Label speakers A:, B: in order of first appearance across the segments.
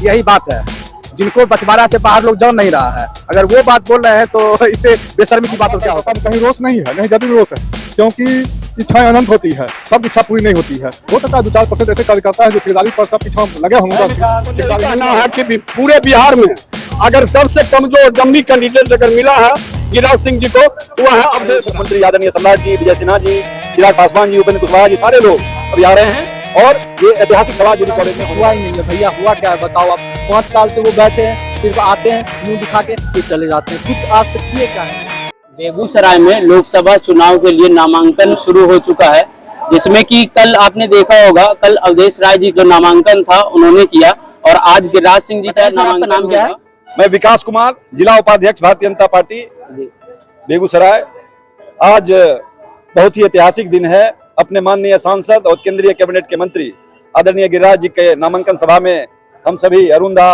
A: यही बात है। जिनको बछवाड़ा से बाहर लोग जान नहीं रहा है, अगर वो बात बोल रहे हैं तो इससे बेशर्मी की बात क्या होता है?
B: कहीं रोष नहीं है, नहीं जदयू रोष है, क्योंकि इच्छाएं अनंत होती है, सब इच्छा पूरी नहीं होती है। हो सकता है 2-4% ऐसे कार्यकर्ता है जो ठेकेदारी पर सब पीछा लगे होंगे।
C: कहना है कि पूरे बिहार में अगर सबसे कमजोर डम्मी कैंडिडेट अगर मिला है गिरिराज सिंह जी को, तो वह है अवधेश
D: मुख्यमंत्री आदरणीय सम्राट जी, विजय सिन्हा जी, चिराग पासवान जी, उपेंद्र कुशवाहा जी, सारे लोग अभी आ रहे हैं। और ये ऐतिहासिक सभा जो कॉलेज में
A: हुआ ही नहीं है भैया। हुआ क्या है बताओ आप? 5 साल से वो बैठे हैं, सिर्फ आते हैं, मुंह दिखा के फिर चले जाते हैं। कुछ आज तक किए क्या है?
E: बेगूसराय में लोकसभा चुनाव के लिए नामांकन शुरू हो चुका है, जिसमें कि कल आपने देखा होगा, कल अवधेश राय जी का नामांकन था, उन्होंने किया, और आज गिरिराज सिंह जी का नाम क्या है?
D: मैं विकास कुमार, जिला उपाध्यक्ष भारतीय जनता पार्टी बेगूसराय। आज बहुत ही ऐतिहासिक दिन है। अपने माननीय सांसद और केंद्रीय कैबिनेट के मंत्री आदरणीय गिरिराज जी के नामांकन सभा में हम सभी अरुण दा,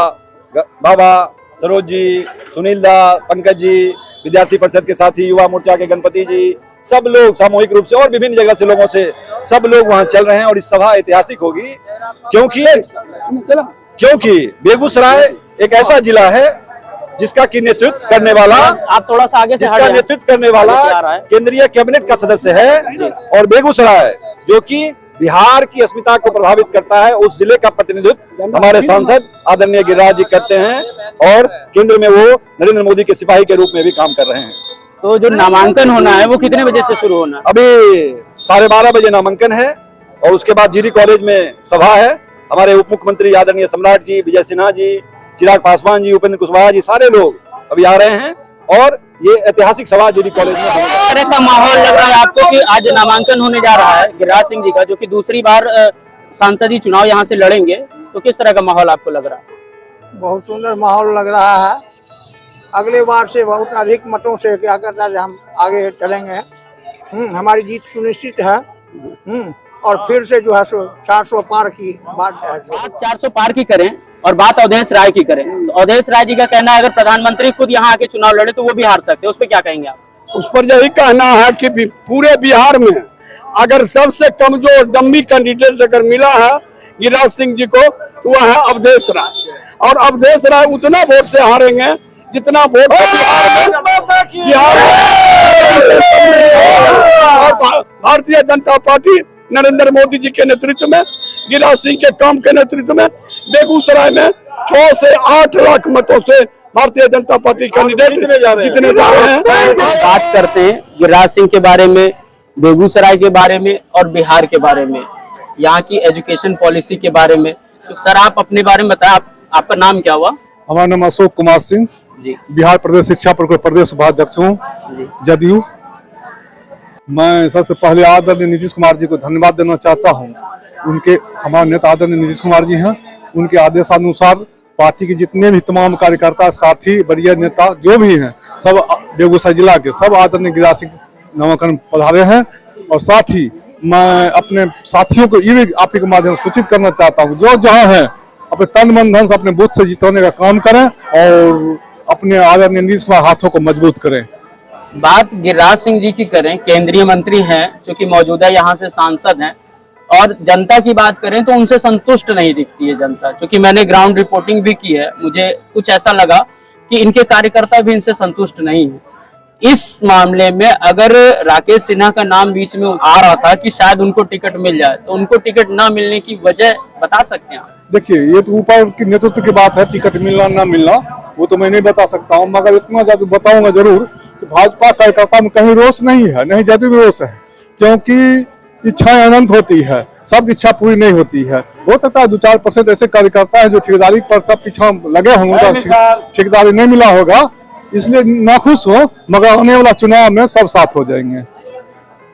D: बाबा, सरोज जी, सुनील दा, पंकज जी, विद्यार्थी परिषद के साथी, युवा मोर्चा के गणपति जी, सब लोग सामूहिक रूप से और विभिन्न जगह से लोगों से सब लोग वहां चल रहे हैं। और इस सभा ऐतिहासिक होगी क्योंकि बेगूसराय एक ऐसा जिला है जिसका की नेतृत्व करने वाला,
E: आप थोड़ा सा आगे,
D: जिसका नेतृत्व करने वाला केंद्रीय कैबिनेट का सदस्य है। और बेगूसराय जो कि बिहार की अस्मिता को प्रभावित करता है, उस जिले का प्रतिनिधित्व हमारे सांसद आदरणीय गिरिराज जी करते हैं। और केंद्र में वो नरेंद्र मोदी के सिपाही के रूप में भी काम कर रहे हैं।
E: तो जो नामांकन होना है वो कितने बजे से शुरू होना है?
D: अभी 12:30 बजे नामांकन है और उसके बाद जीडी कॉलेज में सभा है। हमारे उप मुख्यमंत्री आदरणीय सम्राट जी, विजय सिन्हा जी, चिराग पासवान जी, उपेंद्र कुशवाहा जी, सारे लोग अभी आ रहे हैं। और ये ऐतिहासिक सभा जीडी कॉलेज में
E: किस तरह का माहौल लग रहा है आपको कि आज नामांकन होने जा रहा है गिरिराज सिंह जी का, जो कि दूसरी बार सांसदीय चुनाव यहाँ से लड़ेंगे, तो किस तरह का माहौल आपको लग रहा है?
F: बहुत सुंदर माहौल लग रहा है। अगले बार से बहुत अधिक मतों से क्या करता है हम आगे चलेंगे। हमारी जीत सुनिश्चित है। और फिर से जो है 400 पार की बात है।
E: 400 पार की करें और बात अवधेश राय की करें, तो अवधेश राय जी का कहना है अगर प्रधानमंत्री खुद यहाँ आके चुनाव लड़े तो वो भी हार सकते हैं, उस पर क्या कहेंगे आप?
C: उस पर यही कहना है कि पूरे बिहार में अगर सबसे कमजोर डम्मी कैंडिडेट अगर मिला है गिरिराज सिंह जी को, तो वह है अवधेश राय। और अवधेश राय उतना वोट से हारेंगे जितना वोट बिहार और भारतीय जनता पार्टी नरेंद्र मोदी जी के नेतृत्व में, गिरिराज सिंह के काम के नेतृत्व में बेगूसराय में 6 से 8 लाख मतों से भारतीय जनता पार्टी कैंडिडेट जितने जा रहे हैं।
E: बात करते हैं गिरिराज सिंह के बारे में, बेगूसराय के बारे में और बिहार के बारे में, यहाँ की एजुकेशन पॉलिसी के बारे में। तो सर आप अपने बारे में बताएं, आपका नाम क्या हुआ?
B: हमारा नाम अशोक कुमार सिंह
E: जी,
B: बिहार प्रदेश शिक्षा परिषद प्रदेश उपाध्यक्ष हूँ जदयू। मैं सबसे पहले आदरणीय नीतीश कुमार जी को धन्यवाद देना चाहता हूँ। उनके हमारे नेता आदरणीय नीतीश कुमार जी हैं, उनके आदेशानुसार पार्टी के जितने भी तमाम कार्यकर्ता, साथी, वरीय नेता जो भी हैं, सब बेगूसराय जिला के सब आदरणीय गिरिराज सिंह नामांकन पधारे हैं। और साथ ही मैं अपने साथियों को ये भी आप के माध्यम से सूचित करना चाहता हूँ, जो जहाँ है अपने तन मन धन से अपने बूथ से जिताने का काम करें और अपने आदरणीय नीतीश कुमार हाथों को मजबूत करें।
E: बात गिरिराज सिंह जी की करें, केंद्रीय मंत्री हैं, जो कि मौजूदा यहाँ से सांसद हैं, और जनता की बात करें तो उनसे संतुष्ट नहीं दिखती है जनता। क्योंकि मैंने ग्राउंड रिपोर्टिंग भी की है, मुझे कुछ ऐसा लगा कि इनके कार्यकर्ता भी इनसे संतुष्ट नहीं है। इस मामले में अगर राकेश सिन्हा का नाम बीच में आ रहा था कि शायद उनको टिकट मिल जाए, तो उनको टिकट ना मिलने की वजह बता सकते हैं आप?
B: देखिए, ये तो ऊपर की नेतृत्व की बात है, टिकट मिलना ना मिलना वो तो मैं नहीं बता सकता हूँ, मगर इतना ज्यादा बताऊंगा जरूर कि भाजपा कार्यकर्ता में कहीं रोष नहीं है, नहीं जदयू में रोष है। क्योंकि इच्छाएं अनंत होती है, सब इच्छा पूरी नहीं होती है। हो सकता है 2-4% ऐसे कार्यकर्ता है जो ठेकेदारी पर तब पीछा लगे होंगे, ठेकेदारी नहीं मिला होगा, इसलिए नाखुश हो, मगर आने वाला चुनाव में सब साथ हो जाएंगे।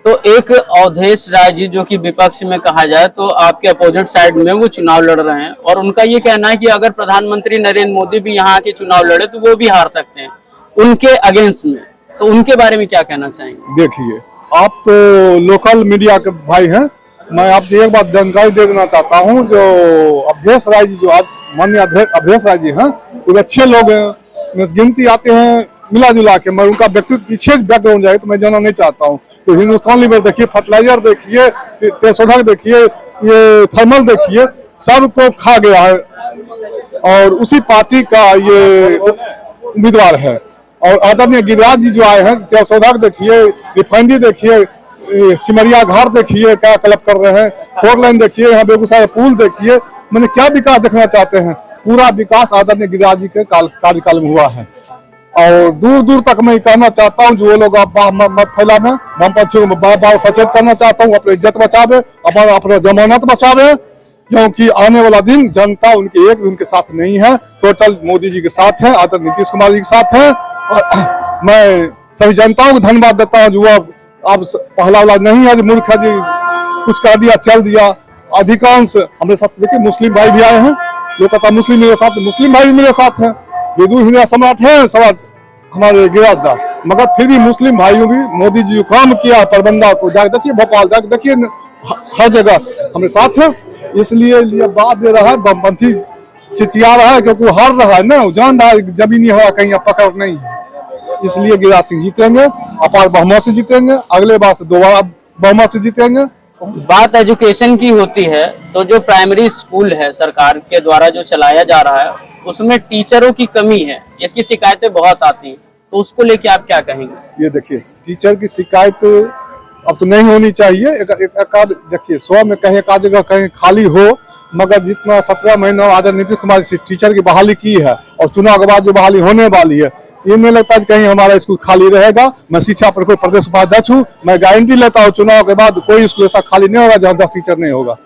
E: तो एक अवधेश राय जी जो कि विपक्ष में कहा जाए तो आपके अपोजिट साइड में वो चुनाव लड़ रहे हैं, और उनका ये कहना है कि अगर प्रधानमंत्री नरेंद्र मोदी भी यहाँ के चुनाव लड़े तो वो भी हार सकते हैं उनके अगेंस्ट में। तो उनके बारे में क्या कहना चाहेंगे?
B: देखिए, आप तो लोकल मीडिया के भाई हैं, मैं आपको एक बात जानकारी दे देना चाहता हूँ। जो अवधेश राय जी, जो आज माननीय अवधेश राय जी हैं, वो अच्छे लोग हैं, गिनती आते हैं मिला जुला के, मैं उनका व्यक्तित्व पीछे बैकग्राउंड जाए तो मैं जाना नहीं चाहता हूँ। तो हिंदुस्तान लीवर देखिए, फर्टिलाइजर देखिए, तेसोधक देखिए, ये थर्मल देखिए, सबको खा गया है और उसी पार्टी का ये उम्मीदवार है। और आदरणीय गिरिराज जी जो आए हैं, सौदागर देखिए, रिफाइनरी देखिए, सिमरिया घाट देखिए क्या क्लब कर रहे हैं, 4 लाइन देखिए, यहाँ बेगूसराय पुल देखिए, मैंने क्या विकास देखना चाहते हैं। पूरा विकास आदरणीय गिरिराज जी के कार्यकाल में हुआ है। और दूर दूर तक मैं कहना चाहता हूँ, जो वो लोग मत फैलावे, वामपंथियों को बार बार सचेत करना चाहता हूँ, अपनी इज्जत बचावे, अपना जमानत बचावे, क्योंकि आने वाला दिन जनता उनके एक भी उनके साथ नहीं है, टोटल मोदी जी के साथ है, आदरणीय नीतीश कुमार जी के साथ है। और मैं सभी जनताओं को धन्यवाद देता हूँ जो अब पहला वाला नहीं है, जो मूर्ख है जी कुछ कर दिया चल दिया। अधिकांश हमारे साथ देखिए मुस्लिम भाई भी आए हैं, जो कहता मुस्लिम मेरे साथ, मुस्लिम भाई भी मेरे साथ हैं, हिंदू हिंदू सम्राट है सम्राट हमारे गिरिराज, मगर फिर भी मुस्लिम भाइयों भी मोदी जी काम किया प्रबंधक को, जाके देखिए भोपाल, जाके देखिए हर जगह हमारे साथ है। इसलिए बात दे रहा है वामपंथी चिचिया रहा है, क्योंकि वो हार रहा है ना, जान रहा है जमीनी हवा कहीं पकड़ नहीं है। इसलिए गिरिराज सिंह जीतेंगे, अपार बहुमत से जीतेंगे, अगले बार से दोबारा बहुमत से जीतेंगे।
E: बात एजुकेशन की होती है तो जो प्राइमरी स्कूल है सरकार के द्वारा जो चलाया जा रहा है उसमें टीचरों की कमी है, इसकी शिकायतें बहुत आती हैं, तो उसको लेके आप क्या कहेंगे?
B: ये देखिए टीचर की शिकायत अब तो नहीं होनी चाहिए। एक देखिए 100 में कहीं एक आध जगह कहीं खाली हो, मगर जितना 17 महीना आदरणीय नीतीश कुमार टीचर की बहाली की है और चुनाव के बाद जो बहाली होने वाली है, ये नहीं लगता है कहीं हमारा स्कूल खाली रहेगा। मैं शिक्षा पर कोई प्रदेश उपाध्यक्ष हूँ, मैं गारंटी लेता हूँ चुनाव के बाद कोई स्कूल ऐसा खाली नहीं होगा जहाँ 10 टीचर नहीं होगा।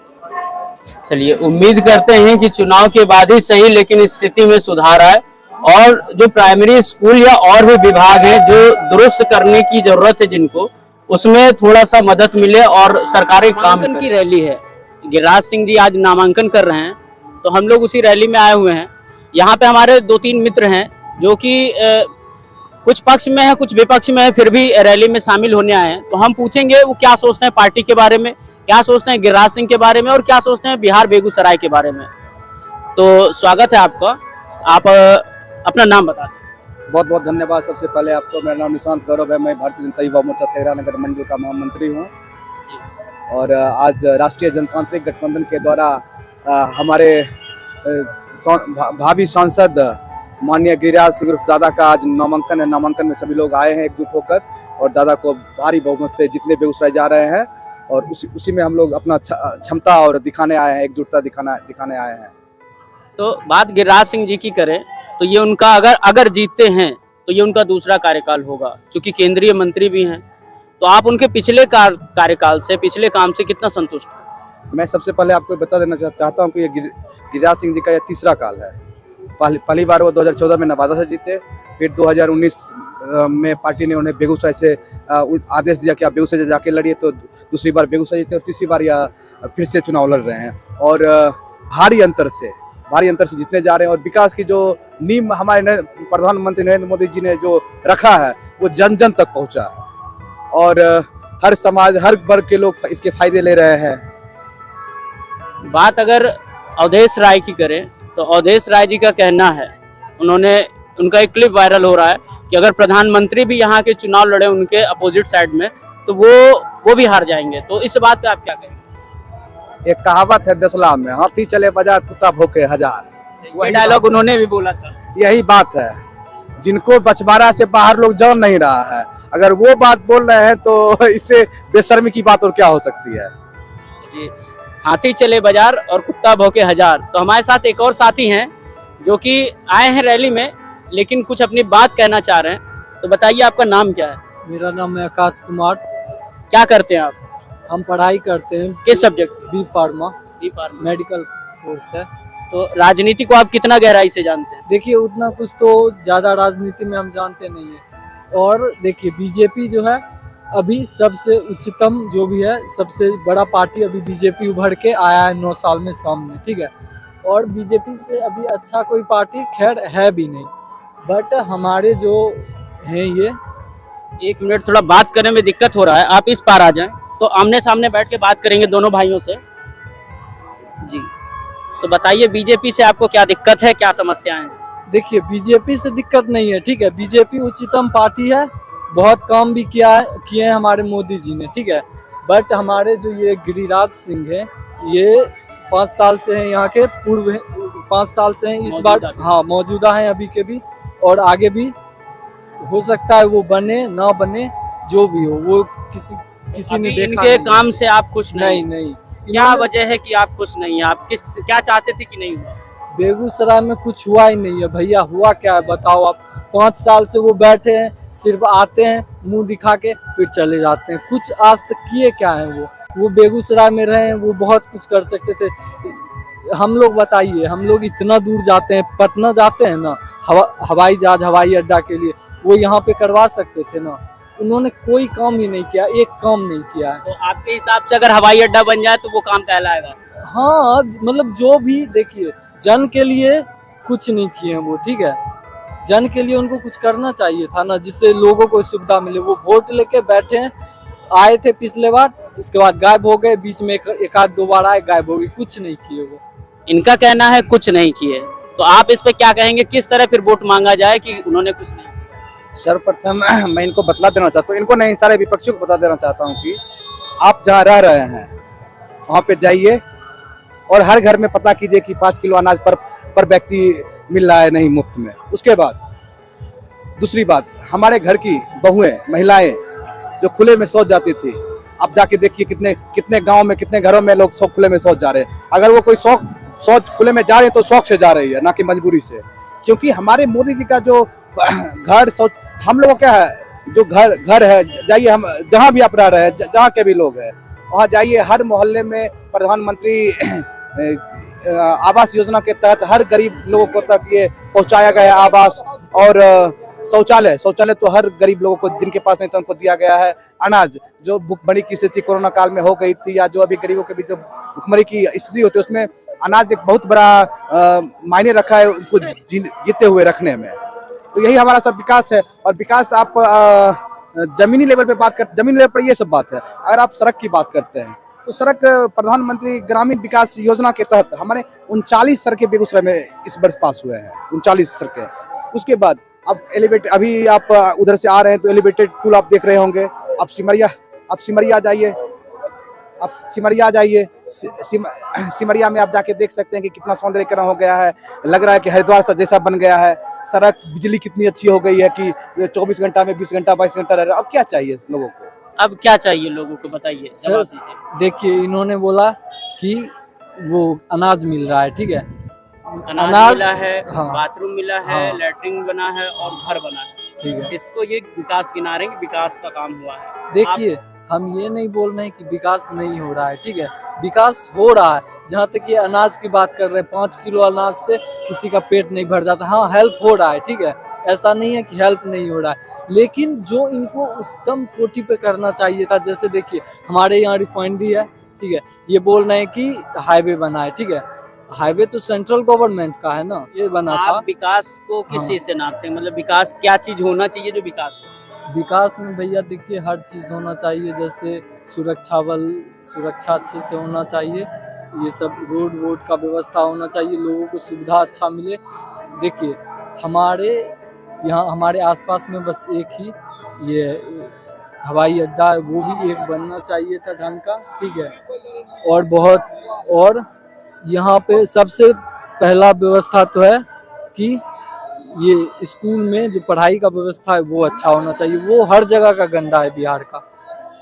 E: चलिए उम्मीद करते हैं कि चुनाव के बाद ही सही, लेकिन इस स्थिति में सुधार आए और जो प्राइमरी स्कूल या और भी विभाग है जो दुरुस्त करने की जरूरत है जिनको, उसमें थोड़ा सा मदद मिले और सरकारी काम की रैली है। गिरिराज सिंह जी आज नामांकन कर रहे हैं, तो हम लोग उसी रैली में आए हुए हैं। यहाँ पे हमारे 2-3 मित्र हैं जो कि कुछ पक्ष में है कुछ विपक्ष में है, फिर भी रैली में शामिल होने आए हैं। तो हम पूछेंगे वो क्या सोचते हैं पार्टी के बारे में, क्या सोचते हैं गिरिराज सिंह के बारे में और क्या सोचते हैं बिहार बेगूसराय के बारे में। तो स्वागत है आपका, आप अपना नाम बता दें।
A: बहुत बहुत धन्यवाद। सबसे पहले आपको, मेरा नाम निशांत गौरव है, मैं भारतीय जनता युवा मोर्चा तेघरा नगर मंडल का महामंत्री हूँ। और आज राष्ट्रीय जनतांत्रिक गठबंधन के द्वारा हमारे भावी सांसद माननीय गिरिराज सिंह उर्फ दादा का आज नामांकन है। नामांकन में सभी लोग आए हैं एकजुट होकर और दादा को भारी बहुमत से जितने बेगूसराय जा रहे हैं, और उसी में हम लोग अपना क्षमता और दिखाने आए हैं, एकजुटता दिखाने आए हैं।
E: तो बात गिरिराज सिंह जी की करें तो ये उनका अगर जीतते हैं तो ये उनका दूसरा कार्यकाल होगा, क्योंकि केंद्रीय मंत्री भी हैं। तो आप उनके पिछले कार्यकाल से, पिछले काम से कितना संतुष्ट हैं?
A: मैं सबसे पहले आपको बता देना चाहता हूँ कि ये गिरिराज सिंह जी का यह तीसरा काल है। पहली बार वो 2014 में नवादा से जीते, फिर 2019 में पार्टी ने उन्हें बेगूसराय से आदेश दिया कि आप बेगूसराय से जाके लड़िए, तो दूसरी बार बेगूसराय जीते और तीसरी बार या फिर से चुनाव लड़ रहे हैं और भारी अंतर से जीतने जा रहे हैं। और विकास की जो नींव हमारे प्रधानमंत्री नरेंद्र मोदी जी ने जो रखा है वो जन जन तक पहुंचा है और हर समाज, हर वर्ग के लोग इसके फायदे ले रहे हैं।
E: बात अगर अवधेश राय की करें तो अवधेश राय जी का कहना है, उनका एक क्लिप वायरल हो रहा है कि अगर प्रधानमंत्री भी यहाँ के चुनाव लड़े उनके अपोजिट साइड में तो वो भी हार जाएंगे। तो इस बात पे आप क्या कहेंगे?
A: एक कहावत है दसला में, हाथी चले बाजार कुत्ता भूखे हजार।
E: वही डायलॉग उन्होंने भी बोला था।
A: यही बात है, जिनको बछवाड़ा से बाहर लोग जान नहीं रहा है, अगर वो बात बोल रहे हैं तो इससे बेशर्मी की बात और क्या हो सकती है।
E: हाथी चले बाजार और कुत्ता भौंके हजार। तो हमारे साथ एक और साथी हैं जो कि आए हैं रैली में, लेकिन कुछ अपनी बात कहना चाह रहे हैं। तो बताइए आपका नाम क्या है?
G: मेरा नाम है आकाश कुमार।
E: क्या करते हैं आप?
G: हम पढ़ाई करते हैं।
E: किस subject?
G: B pharma
E: medical
G: course है।
E: तो राजनीति को आप कितना गहराई से जानते हैं?
G: देखिए उतना कुछ तो ज़्यादा राजनीति में हम जानते नहीं है। और देखिए बीजेपी जो है अभी सबसे उच्चतम जो भी है, सबसे बड़ा पार्टी अभी बीजेपी उभर के आया है 9 साल में सामने, ठीक है। और बीजेपी से अभी अच्छा कोई पार्टी खैर है भी नहीं, बट हमारे जो हैं ये।
E: एक मिनट, थोड़ा बात करने में दिक्कत हो रहा है, आप इस पार आ जाएं तो आमने सामने बैठ के बात करेंगे दोनों भाइयों से जी। तो बताइए बीजेपी से आपको क्या दिक्कत है, क्या समस्या है?
G: देखिए बीजेपी से दिक्कत नहीं है, ठीक है। बीजेपी उच्चतम पार्टी है, बहुत काम भी किए हैं हमारे मोदी जी ने, ठीक है। बट हमारे जो ये गिरिराज सिंह है, ये 5 साल से हैं यहाँ के पूर्व 5 साल से हैं, इस बार हाँ मौजूदा हैं अभी के भी, और आगे भी हो सकता है वो बने ना बने, जो भी हो वो किसी ने
E: अभी
G: देखा
E: इनके
G: नहीं।
E: काम से आप खुश नहीं?
G: नहीं
E: क्या
G: इन्होंने-
E: वजह है कि आप खुश नहीं हैं? आप क्या चाहते थे कि नहीं हुआ?
G: बेगूसराय में कुछ हुआ ही नहीं है भैया, हुआ क्या है बताओ आप। 5 साल से वो बैठे हैं, सिर्फ आते हैं मुंह दिखा के फिर चले जाते हैं, कुछ आज तक किए क्या है वो बेगूसराय में रहे हैं, वो बहुत कुछ कर सकते थे। हम लोग बताइए, हम लोग इतना दूर जाते हैं, पटना जाते हैं ना हवाई जहाज हवाई अड्डा के लिए, वो यहाँ पे करवा सकते थे ना, उन्होंने कोई काम ही नहीं किया, एक काम नहीं किया है।
E: तो आपके हिसाब से अगर हवाई अड्डा बन जाए तो वो काम कहलाएगा?
G: हाँ मतलब जो भी देखिए, जन के लिए कुछ नहीं किए हैं वो, ठीक है, जन के लिए उनको कुछ करना चाहिए था ना, जिससे लोगों को सुविधा मिले। वो वोट लेके बैठे हैं, आए थे पिछले बार, इसके बाद गायब हो गए, बीच में एक आध 2 बार आए, गायब हो गए, कुछ नहीं किए वो।
E: इनका कहना है कुछ नहीं किए, तो आप इस पे क्या कहेंगे? किस तरह फिर वोट मांगा जाए कि उन्होंने कुछ नहीं किया?
A: सर्वप्रथम मैं इनको बतला देना चाहता हूँ, इनको नहीं सारे विपक्षियों को बता देना चाहता हूँ कि आप जहाँ रह रहे हैं वहाँ पे जाइए और हर घर में पता कीजिए कि 5 किलो अनाज पर व्यक्ति मिल रहा है नहीं मुफ्त में। उसके बाद दूसरी बात, हमारे घर की बहुएं महिलाएं जो खुले में शौच जाती थी, आप जाके देखिए कितने गांव में कितने घरों में लोग सब खुले में शौच जा रहे हैं। अगर वो कोई शौच खुले में जा रहे हैं तो शौक से जा रही है, ना कि मजबूरी से। क्योंकि हमारे मोदी जी का जो घर शौच, हम लोगों क्या है, जो घर है, जाइए हम जहाँ भी आप रह रहे हैं, जहाँ के भी लोग हैं वहाँ जाइए, हर मोहल्ले में प्रधानमंत्री आवास योजना के तहत हर गरीब लोगों को तक ये पहुंचाया गया है आवास। और शौचालय तो हर गरीब लोगों को जिनके पास नहीं था उनको दिया गया है। अनाज जो भुखमरी की स्थिति कोरोना काल में हो गई थी, या जो अभी गरीबों के बीच जो भुखमरी की स्थिति होती है, उसमें अनाज एक बहुत बड़ा मायने रखा है उसको जीते हुए रखने में। तो यही हमारा सब विकास है। और विकास आप जमीनी लेवल पे बात कर, जमीनी लेवल पर ये सब बात है। अगर आप सड़क की बात करते हैं तो सड़क प्रधानमंत्री ग्रामीण विकास योजना के तहत हमारे 39 सड़कें बेगूसराय में इस वर्ष पास हुए हैं, 39 सड़कें। उसके बाद अब एलिवेटेड, अभी आप उधर से आ रहे हैं तो एलिवेटेड पुल आप देख रहे होंगे। आप सिमरिया जाइए, सिमरिया में आप जाके देख सकते हैं कि कितना सौंदर्यीकरण हो गया है, लग रहा है कि हरिद्वार सा जैसा बन गया है। सड़क, बिजली कितनी अच्छी हो गई है कि 24 घंटा में 20 घंटा 22 घंटा रह रहा है। अब क्या चाहिए लोगों को?
E: अब क्या चाहिए लोगों को बताइए, जवाब दीजिए।
G: देखिए, इन्होंने बोला कि वो अनाज मिल रहा है, ठीक है,
E: अनाज मिला है,
G: हाँ,
E: बाथरूम मिला है,
G: हाँ,
E: लैट्रिन बना है और घर बना है,
G: ठीक है।
E: इसको ये विकास गिना रहे हैं कि विकास का काम हुआ है।
G: देखिए, हम ये नहीं बोल रहे हैं कि विकास नहीं हो रहा है, ठीक है, विकास हो रहा है। जहाँ तक ये अनाज की बात कर रहे हैं, 5 किलो अनाज से किसी का पेट नहीं भर जाता। हाँ, हेल्प हो रहा है, ठीक है, ऐसा नहीं है कि हेल्प नहीं हो रहा है, लेकिन जो इनको उच्चतम कोटि पे करना चाहिए था, जैसे देखिए हमारे यहाँ रिफाइनरी है, ठीक है, ये बोल रहे हैं कि हाईवे बना है, ठीक है, हाईवे तो सेंट्रल गवर्नमेंट का है ना, ये बना था।
E: आप विकास को किस
G: हाँ।
E: चीज से नापते हैं? मतलब विकास क्या चीज होना चाहिए जो विकास हो?
G: विकास में भैया देखिए हर चीज़ होना चाहिए, जैसे सुरक्षा अच्छे से होना चाहिए, ये सब रोड वोड का व्यवस्था होना चाहिए, लोगों को सुविधा अच्छा मिले। देखिए, हमारे यहाँ हमारे आसपास में बस एक ही ये हवाई अड्डा है, वो भी एक बनना चाहिए था ढंग का, ठीक है। और यहाँ पे सबसे पहला व्यवस्था तो है कि ये स्कूल में जो पढ़ाई का व्यवस्था है वो अच्छा होना चाहिए। वो हर जगह का गंदा है बिहार का,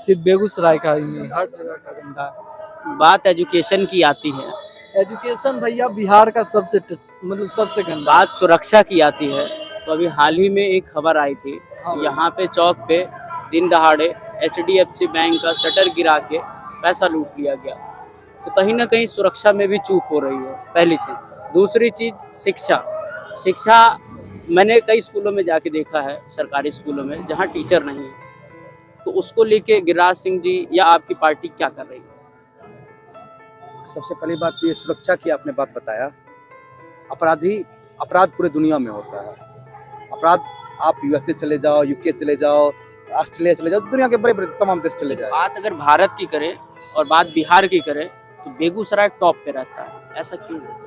G: सिर्फ बेगूसराय का ही नहीं, हर जगह का गंदा है।
E: बात एजुकेशन की आती है,
G: एजुकेशन भैया बिहार का सबसे गंदा।
E: बात सुरक्षा की आती है, तो अभी हाल ही में एक खबर आई थी,
G: हाँ।
E: यहाँ पे चौक पे दिन दहाड़े HDFC बैंक का शटर गिरा के पैसा लूट लिया गया। तो कहीं ना कहीं सुरक्षा में भी चूक हो रही है, पहली चीज़। दूसरी चीज़ शिक्षा मैंने कई स्कूलों में जाके देखा है, सरकारी स्कूलों में जहाँ टीचर नहीं है, तो उसको लेके गिरिराज सिंह जी या आपकी पार्टी क्या कर रही है?
A: सबसे पहली बात तो ये सुरक्षा की आपने बात बताया। अपराध पूरे दुनिया में होता है। अपराध आप USA चले जाओ, UK चले जाओ, ऑस्ट्रेलिया चले जाओ, दुनिया के बड़े बड़े तमाम देश चले जाओ।
E: बात अगर भारत की करें और बात बिहार की करें तो बेगूसराय टॉप पे रहता है, ऐसा क्यों है?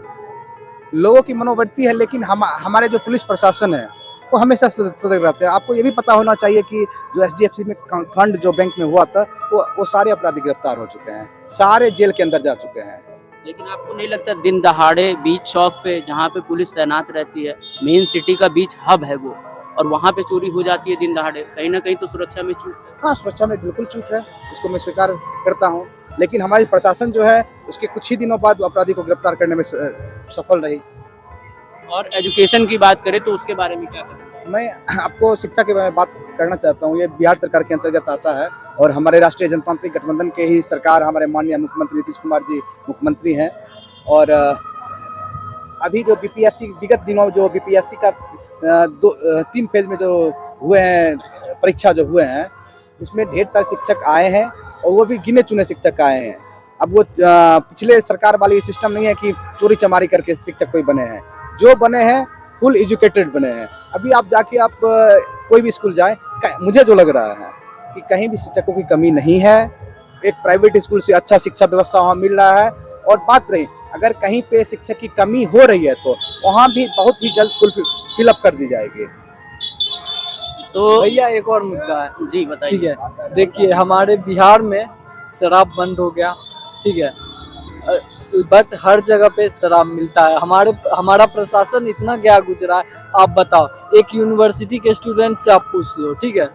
A: लोगों की मनोवृत्ति है, लेकिन हमारे जो पुलिस प्रशासन है वो हमेशा सतर्क रहते हैं। आपको ये भी पता होना चाहिए कि जो HDFC में कांड जो बैंक में हुआ था, वो सारे अपराधी गिरफ्तार हो चुके हैं, सारे जेल के अंदर जा चुके हैं।
E: लेकिन आपको नहीं लगता दिन दहाड़े बीच चौक पे जहाँ पे पुलिस तैनात रहती है, मेन सिटी का बीच हब है वो, और वहाँ पे चोरी हो जाती है दिन दहाड़े, कहीं ना कहीं तो सुरक्षा में चूक है।
A: हाँ, सुरक्षा में बिल्कुल चूक है, उसको मैं स्वीकार करता हूँ, लेकिन हमारी प्रशासन जो है उसके कुछ ही दिनों बाद अपराधी को गिरफ्तार करने में सफल रही।
E: और एजुकेशन की बात करें तो उसके बारे में क्या करें?
A: मैं आपको शिक्षा के बारे में बात करना चाहता हूँ। ये बिहार सरकार के अंतर्गत आता है और हमारे राष्ट्रीय जनतांत्रिक गठबंधन के ही सरकार, हमारे माननीय मुख्यमंत्री नीतीश कुमार जी मुख्यमंत्री हैं। और अभी जो बीपीएससी विगत दिनों जो बीपीएससी का 3 फेज में जो हुए हैं, परीक्षा जो हुए हैं, उसमें ढेर सारे शिक्षक आए हैं और वो भी गिने चुने शिक्षक आए हैं। अब वो पिछले सरकार वाली सिस्टम नहीं है कि चोरी चमारी करके शिक्षक कोई बने हैं, जो बने हैं फुल एजुकेटेड बने हैं। अभी आप जाके आप कोई भी स्कूल जाएं, मुझे जो लग रहा है कि कहीं भी शिक्षकों की कमी नहीं है। एक प्राइवेट स्कूल से अच्छा शिक्षा व्यवस्था वहाँ मिल रहा है। और बात रही अगर कहीं पे शिक्षक की कमी हो रही है तो वहाँ भी बहुत ही जल्द फिलअप कर दी जाएगी।
G: तो भैया एक और मुद्दा है।
E: जी बताइए।
G: ठीक है, देखिए हमारे बिहार में शराब बंद हो गया, ठीक है, बट हर जगह पे शराब मिलता है। हमारा प्रशासन इतना गया गुजरा है। आप बताओ, एक यूनिवर्सिटी के स्टूडेंट से आप पूछ लो, ठीक है,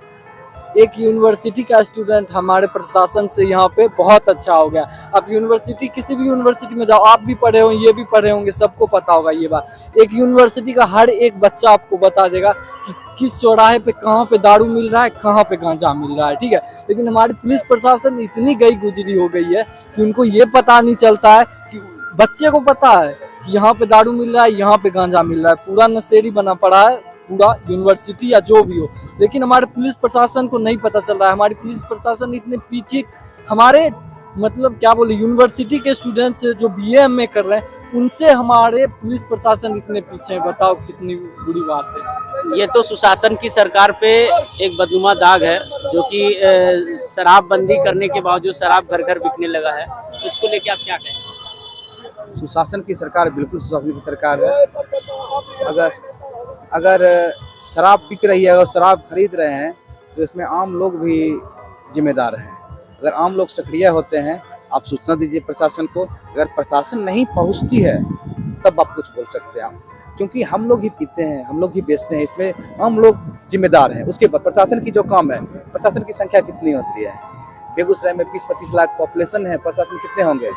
G: एक यूनिवर्सिटी का स्टूडेंट हमारे प्रशासन से यहाँ पे बहुत अच्छा हो गया। आप यूनिवर्सिटी, किसी भी यूनिवर्सिटी में जाओ, आप भी पढ़े हो, ये भी पढ़े होंगे, सबको पता होगा ये बात। एक यूनिवर्सिटी का हर एक बच्चा आपको बता देगा कि किस चौराहे पे कहाँ पे दारू मिल रहा है, कहाँ पे गांजा मिल रहा है, ठीक है। लेकिन हमारी पुलिस प्रशासन इतनी गई गुजरी हो गई है कि उनको ये पता नहीं चलता है कि बच्चे को पता है कि यहाँ पे दारू मिल रहा है, यहाँ पे गांजा मिल रहा है। पूरा नशेड़ी बना पड़ा है पूरा यूनिवर्सिटी या जो भी हो, लेकिन हमारे पुलिस प्रशासन को नहीं पता चल रहा है। हमारी पुलिस प्रशासन इतने पीछे, हमारे मतलब क्या बोले, यूनिवर्सिटी के स्टूडेंट से जो BA MA कर रहे हैं उनसे हमारे पुलिस प्रशासन इतने पीछे है। बताओ कितनी बुरी बात है।
E: ये तो सुशासन की सरकार पे एक बदनुमा दाग है, जो कि शराबबंदी करने के बावजूद शराब घर घर बिकने लगा है। इसको लेके आप क्या कहें?
A: सुशासन की सरकार बिल्कुल सुशासन की सरकार है। अगर शराब बिक रही है और शराब खरीद रहे हैं तो इसमें आम लोग भी जिम्मेदार हैं। अगर आम लोग सक्रिय होते हैं, आप सूचना दीजिए प्रशासन को। अगर प्रशासन नहीं पहुंचती है तब आप कुछ बोल सकते हैं, क्योंकि हम लोग ही पीते हैं, हम लोग ही बेचते हैं, इसमें हम लोग जिम्मेदार हैं। उसके बाद प्रशासन की जो काम है, प्रशासन की संख्या कितनी होती है? बेगूसराय में 20-25 लाख पॉपुलेशन है, प्रशासन कितने होंगे?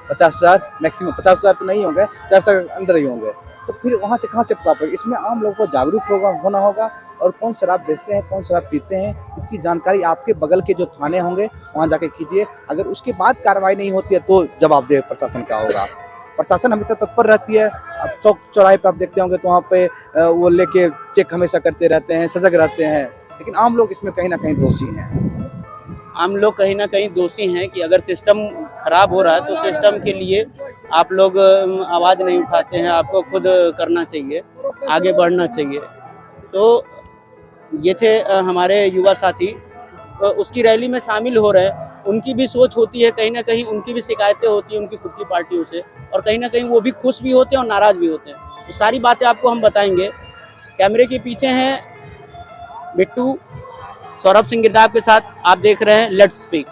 A: 50,000 मैक्सिमम। 50,000 तो नहीं होंगे, 400 के अंदर ही होंगे। तो फिर वहाँ से कहाँ से पता पड़ेगा? इसमें आम लोगों को जागरूक होना होगा, और कौन शराब बेचते हैं, कौन शराब पीते हैं, इसकी जानकारी आपके बगल के जो थाने होंगे वहाँ जाके कीजिए। अगर उसके बाद कार्रवाई नहीं होती है तो जवाबदेह प्रशासन का होगा। प्रशासन हमेशा तत्पर रहती है। अब चौक चौराहे पर आप देखते होंगे तो वहाँ पे वो लेके चेक हमेशा करते रहते हैं, सजग रहते हैं, लेकिन आम लोग इसमें कहीं ना कहीं दोषी हैं।
E: आम लोग कहीं ना कहीं दोषी हैं कि अगर सिस्टम खराब हो रहा है तो सिस्टम के लिए आप लोग आवाज़ नहीं उठाते हैं। आपको खुद करना चाहिए, आगे बढ़ना चाहिए। तो ये थे हमारे युवा साथी, उसकी रैली में शामिल हो रहे हैं। उनकी भी सोच होती है, कहीं ना कहीं उनकी भी शिकायतें होती हैं उनकी खुद की पार्टियों से, और कहीं ना कहीं वो भी खुश भी होते हैं और नाराज़ भी होते हैं। तो सारी बातें आपको हम बताएंगे। कैमरे के पीछे हैं बिट्टू, सौरभ सिंह गिरदाव के साथ। आप देख रहे हैं लेट्स स्पीक।